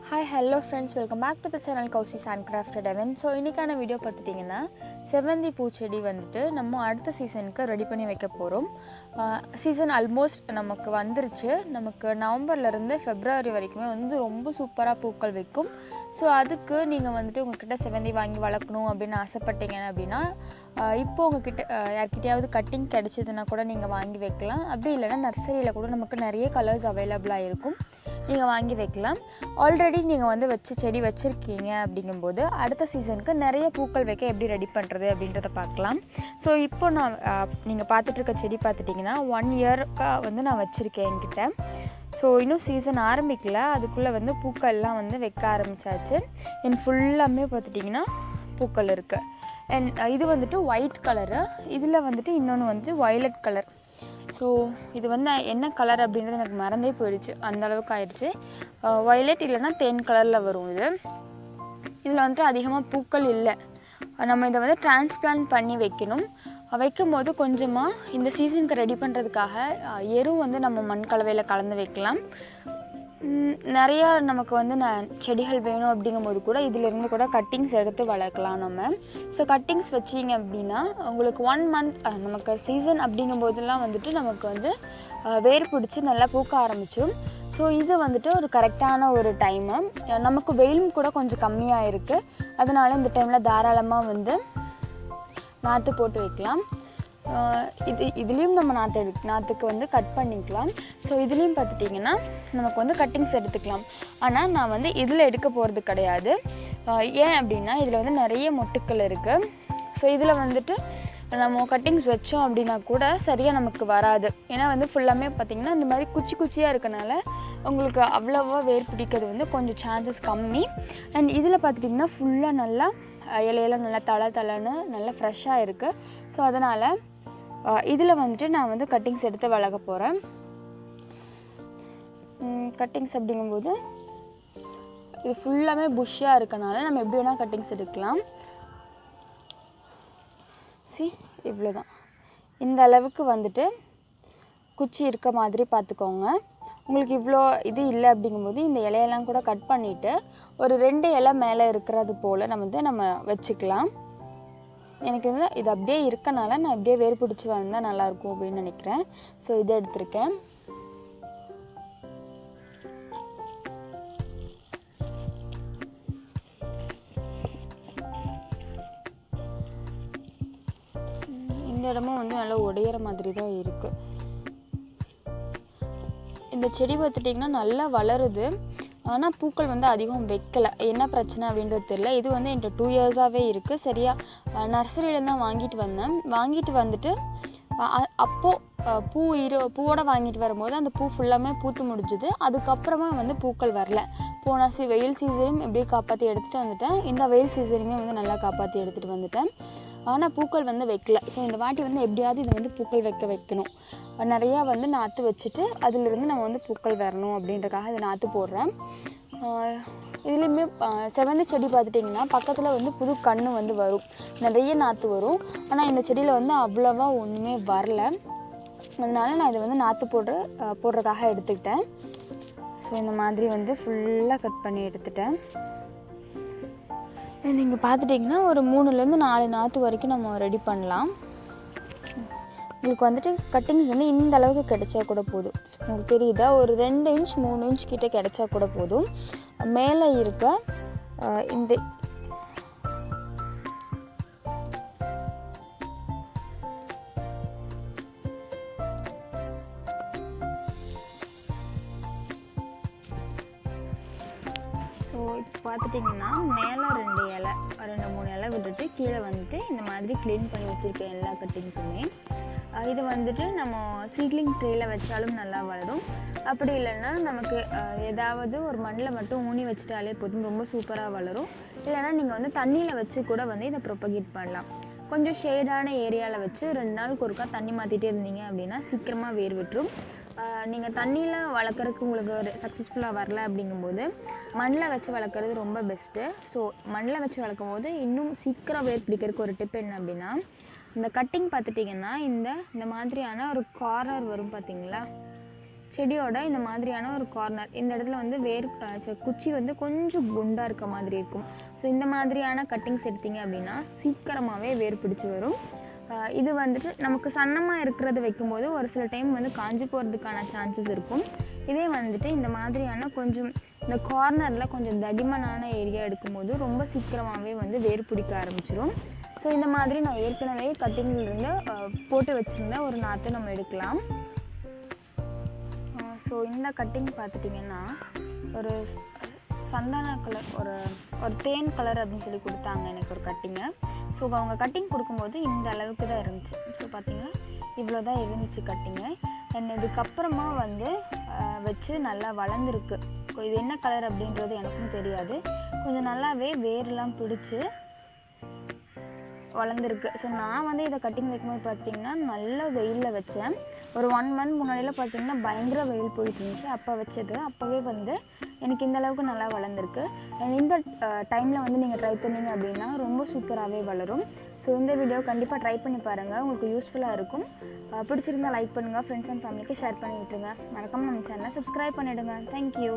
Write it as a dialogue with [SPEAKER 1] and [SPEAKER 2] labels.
[SPEAKER 1] Hi, hello friends, welcome back to the channel Kausi's Handcrafted Heaven. So இன்னைக்கான video பார்த்துட்டிங்கன்னா செவ்வந்தி பூச்செடி வந்துட்டு நம்ம அடுத்த சீசனுக்கு ரெடி பண்ணி வைக்க போகிறோம். சீசன் ஆல்மோஸ்ட் நமக்கு வந்துருச்சு. நமக்கு நவம்பர்லேருந்து ஃபெப்ரவரி வரைக்குமே வந்து ரொம்ப சூப்பராக பூக்கள் வைக்கும். ஸோ அதுக்கு நீங்கள் வந்துட்டு உங்கள்கிட்ட செவ்வந்தி வாங்கி வளர்க்கணும் அப்படின்னு ஆசைப்பட்டீங்க அப்படின்னா இப்போது உங்கள்கிட்ட யார்கிட்டையாவது கட்டிங் கிடச்சிதுன்னா கூட நீங்கள் வாங்கி வைக்கலாம். அப்படி இல்லைன்னா நர்சரியில் கூட நமக்கு நிறைய கலர்ஸ் அவைலபிளாக இருக்கும், நீங்கள் வாங்கி வைக்கலாம். ஆல்ரெடி நீங்கள் வந்து செடி வச்சுருக்கீங்க அப்படிங்கும்போது அடுத்த சீசனுக்கு நிறைய பூக்கள் வைக்க எப்படி ரெடி பண்ணுறது அப்படின்றத பார்க்கலாம். ஸோ இப்போ நான் நீங்கள் பார்த்துட்ருக்க செடி பார்த்துட்டிங்கன்னா 1 இயர்க்காக வந்து நான் வச்சுருக்கேன் என்கிட்ட. ஸோ இன்னும் சீசன் ஆரம்பிக்கல, அதுக்குள்ளே வந்து பூக்கள்லாம் வந்து வைக்க ஆரம்பித்தாச்சு. என் ஃபுல்லாமே பார்த்துட்டிங்கன்னா பூக்கள் இருக்குது. அண்ட் இது வந்துட்டு ஒயிட் கலரு, இதில் வந்துட்டு இன்னொன்று வந்து வயலட் கலர். ஸோ இது வந்து என்ன கலர் அப்படின்றது எனக்கு மறந்தே போயிடுச்சு, அந்தளவுக்கு ஆயிடுச்சு. வயலட் இல்லைன்னா தேன் கலரில் வரும். இதில் வந்துட்டு அதிகமாக பூக்கள் இல்லை. நம்ம இதை வந்து டிரான்ஸ்பிளான்ட் பண்ணி வைக்கணும். வைக்கும்போது கொஞ்சமாக இந்த சீசனுக்கு ரெடி பண்ணுறதுக்காக எரு வந்து நம்ம மண் கலவையில் கலந்து வைக்கலாம். நிறையா நமக்கு வந்து செடிகள் வேணும் அப்படிங்கும்போது கூட இதிலேருந்து கூட கட்டிங்ஸ் எடுத்து வளர்க்கலாம் நம்ம. ஸோ கட்டிங்ஸ் வச்சிங்க அப்படின்னா உங்களுக்கு 1 மந்த் நமக்கு சீசன் அப்படிங்கும்போதெல்லாம் வந்துட்டு நமக்கு வந்து வேர் பிடிச்சி நல்லா பூக்க ஆரம்பிச்சிடும். ஸோ இது வந்துட்டு ஒரு கரெக்டான ஒரு டைமு. நமக்கு வெயிலும் கூட கொஞ்சம் கம்மியாக இருக்குது, அதனால் இந்த டைமில் தாராளமாக வந்து நாற்று போட்டு வைக்கலாம். இதுலேயும் நம்ம நாற்றுக்கு வந்து கட் பண்ணிக்கலாம். ஸோ இதுலேயும் பார்த்துட்டிங்கன்னா நமக்கு வந்து கட்டிங்ஸ் எடுத்துக்கலாம். ஆனால் நான் வந்து இதில் எடுக்க போகிறது கிடையாது. ஏன் அப்படின்னா இதில் வந்து நிறைய மொட்டுக்கள் இருக்குது. ஸோ இதில் வந்துட்டு நம்ம கட்டிங்ஸ் வச்சோம் அப்படின்னா கூட சரியாக நமக்கு வராது. ஏன்னா வந்து ஃபுல்லாமே பார்த்திங்கன்னா இந்த மாதிரி குச்சி குச்சியாக இருக்கனால உங்களுக்கு அவ்வளோவா வேர் பிடிக்கிறது வந்து கொஞ்சம் சான்சஸ் கம்மி. அண்ட் இதில் பார்த்துட்டிங்கன்னா ஃபுல்லாக நல்லா இலையெல்லாம் நல்லா தளன்னு நல்லா ஃப்ரெஷ்ஷாக இருக்குது. ஸோ அதனால் இதில் வந்துட்டு நான் வந்து கட்டிங்ஸ் எடுத்து வளர்க்க போகிறேன். கட்டிங்ஸ் அப்படிங்கும்போது இது ஃபுல்லாமே புஷ்ஷாக இருக்கனால நம்ம எப்படி வேணால் கட்டிங்ஸ் எடுக்கலாம். இவ்வளோதான். இந்த அளவுக்கு வந்துட்டு குச்சி இருக்க மாதிரி பார்த்துக்கோங்க. உங்களுக்கு இவ்வளோ இது இல்லை அப்படிங்கும்போது இந்த இலையெல்லாம் கூட கட் பண்ணிவிட்டு ஒரு 2 இலை மேலே இருக்கிறது போல் நம்ம வச்சுக்கலாம். எனக்கு வந்து இது அப்படியே இருக்கனால நான் அப்படியே வேர் பிடிச்சி வந்தால் நல்லாயிருக்கும் அப்படின்னு நினைக்கிறேன். ஸோ இதை எடுத்திருக்கேன். இந்த இடமும் வந்து நல்லா உடையிற மாதிரி தான் இருக்குது. இந்த செடி பார்த்துட்டிங்கன்னா நல்லா வளருது, ஆனால் பூக்கள் வந்து அதிகம் வைக்கலை. என்ன பிரச்சனை அப்படின்றது தெரியல. இது வந்து என்கிட்ட 2 இயர்ஸாகவே இருக்குது. சரியாக நர்சரியிலேருந்து தான் வாங்கிட்டு வந்துட்டு அப்போது பூவோடு வாங்கிட்டு வரும்போது அந்த பூ ஃபுல்லாமே பூத்து முடிஞ்சுது. அதுக்கப்புறமா வந்து பூக்கள் வரல. போன வெயில் சீசனையும் எப்படியே காப்பாற்றி எடுத்துகிட்டு வந்துட்டேன். இந்த வெயில் சீசனையுமே வந்து நல்லா காப்பாற்றி எடுத்துகிட்டு வந்துட்டேன். ஆனால் பூக்கள் வந்து வைக்கல. ஸோ இந்த வாட்டி வந்து எப்படியாவது இதை வந்து பூக்கள் வைக்கணும். நிறையா வந்து நாற்று வச்சுட்டு அதிலிருந்து நம்ம வந்து பூக்கள் வரணும் அப்படின்றக்காக இதை நாற்று போடுறேன். இதுலேயுமே செவ்வந்தி செடி பார்த்துட்டிங்கன்னா பக்கத்தில் வந்து புது கன்று வந்து வரும், நிறைய நாற்று வரும். ஆனால் இந்த செடியில் வந்து அவ்வளோவா ஒன்றுமே வரல. அதனால் நான் இதை வந்து நாற்று போடுறதுக்காக எடுத்துக்கிட்டேன். ஸோ இந்த மாதிரி வந்து ஃபுல்லாக கட் பண்ணி எடுத்துட்டேன். நீங்கள் பார்த்துட்டிங்கன்னா ஒரு 3லேருந்து 4 நாற்று வரைக்கும் நம்ம ரெடி பண்ணலாம். உங்களுக்கு வந்துட்டு கட்டிங்ஸ் வந்து இந்த அளவுக்கு கிடைச்சா கூட போதும். உங்களுக்கு தெரியுதா, ஒரு 2 இன்ச் 3 இன்ச் கிட்டே கிடைச்சா கூட போதும். மேலே இருக்க இந்த ஸோ இப்போ பார்த்துட்டிங்கன்னா மேலே 2 இலை 2-3 இலை விட்டுட்டு கீழே வந்துட்டு இந்த மாதிரி க்ளீன் பண்ணி வச்சுருக்கேன் எல்லா கட்டிங்ஸுமே. இது வந்துட்டு நம்ம சீட்லிங் ட்ரேயில் வச்சாலும் நல்லா வளரும். அப்படி இல்லைன்னா நமக்கு ஏதாவது ஒரு மண்ணில் மட்டும் ஊனி வச்சுட்டாலே போதும், ரொம்ப சூப்பராக வளரும். இல்லைனா நீங்கள் வந்து தண்ணியில் வச்சு கூட வந்து இதை ப்ரொபகேட் பண்ணலாம். கொஞ்சம் ஷேடான ஏரியாவில் வச்சு 2 நாளுக்கு ஒருக்கா தண்ணி மாற்றிட்டே இருந்தீங்க அப்படின்னா சீக்கிரமாக வேர் விட்டுரும். நீங்கள் தண்ணியில் வளர்க்குறதுக்கு உங்களுக்கு சக்ஸஸ்ஃபுல்லாக வரல அப்படிங்கும்போது மண்ணில் வச்சு வளர்க்குறது ரொம்ப பெஸ்ட்டு. ஸோ மண்ணில் வச்சு வளர்க்கும் போது இன்னும் சீக்கிரம் வேர் பிடிக்கிறதுக்கு ஒரு டிப் என்ன அப்படின்னா, இந்த கட்டிங் பார்த்துட்டிங்கன்னா இந்த மாதிரியான ஒரு கார்னர் வரும் பார்த்தீங்களா. செடியோட இந்த மாதிரியான ஒரு கார்னர் இந்த இடத்துல வந்து குச்சி வந்து கொஞ்சம் குண்டாக இருக்க மாதிரி இருக்கும். ஸோ இந்த மாதிரியான கட்டிங்ஸ் எடுத்தீங்க அப்படின்னா சீக்கிரமாகவே வேர் பிடிச்சி வரும். இது வந்துட்டு நமக்கு சன்னமாக இருக்கிறது வைக்கும்போது ஒரு சில டைம் வந்து காஞ்சி போகிறதுக்கான சான்சஸ் இருக்கும். இதே வந்துட்டு இந்த மாதிரியான கொஞ்சம் இந்த கார்னரில் கொஞ்சம் தடிமனான ஏரியா எடுக்கும்போது ரொம்ப சீக்கிரமாகவே வந்து வேர் பிடிக்க ஆரம்பிச்சிடும். ஸோ இந்த மாதிரி நான் ஏற்கனவே கட்டிங்கிலிருந்து போட்டு வச்சுருந்த ஒரு நாற்று நம்ம எடுக்கலாம். ஸோ இந்த கட்டிங் பார்த்துட்டிங்கன்னா ஒரு சந்தன கலர் ஒரு தேன் கலர் அப்படின்னு சொல்லி கொடுத்தாங்க எனக்கு ஒரு கட்டிங்கை. ஸோ அவங்க கட்டிங் கொடுக்கும்போது இந்த அளவுக்கு தான் இருந்துச்சு. ஸோ பார்த்திங்கன்னா இவ்வளோ தான் இருந்துச்சு கட்டிங்கு. அண்ட் இதுக்கப்புறமா வந்து வச்சு நல்லா வளர்ந்துருக்கு. இது என்ன கலர் அப்படின்றது எனக்கும் தெரியாது. கொஞ்சம் நல்லாவே வேர்லாம் பிடிச்சி வளர்ந்துருக்கு. ஸோ நான் வந்து இதை கட்டிங் வைக்கும்போது பார்த்திங்கன்னா நல்ல வெயிலில் வச்சேன். ஒரு 1 மந்த் முன்னாடியில் பார்த்திங்கன்னா பயங்கர வெயில் போயிட்டு இருந்துச்சு. அப்போ வச்சது அப்போவே வந்து எனக்கு இந்த அளவுக்கு நல்லா வளர்ந்துருக்கு. இந்த டைமில் வந்து நீங்கள் ட்ரை பண்ணிங்க அப்படின்னா ரொம்ப சூப்பராகவே வளரும். ஸோ இந்த வீடியோ கண்டிப்பாக ட்ரை பண்ணி பாருங்கள், உங்களுக்கு யூஸ்ஃபுல்லாக இருக்கும். பிடிச்சிருந்தால் லைக் பண்ணுங்கள், ஃப்ரெண்ட்ஸ் அண்ட் ஃபேமிலிக்கு ஷேர் பண்ணி விட்டுருங்க. மறக்காமல் நம்ம சேனலை சப்ஸ்கிரைப் பண்ணிவிடுங்க. தேங்க்யூ.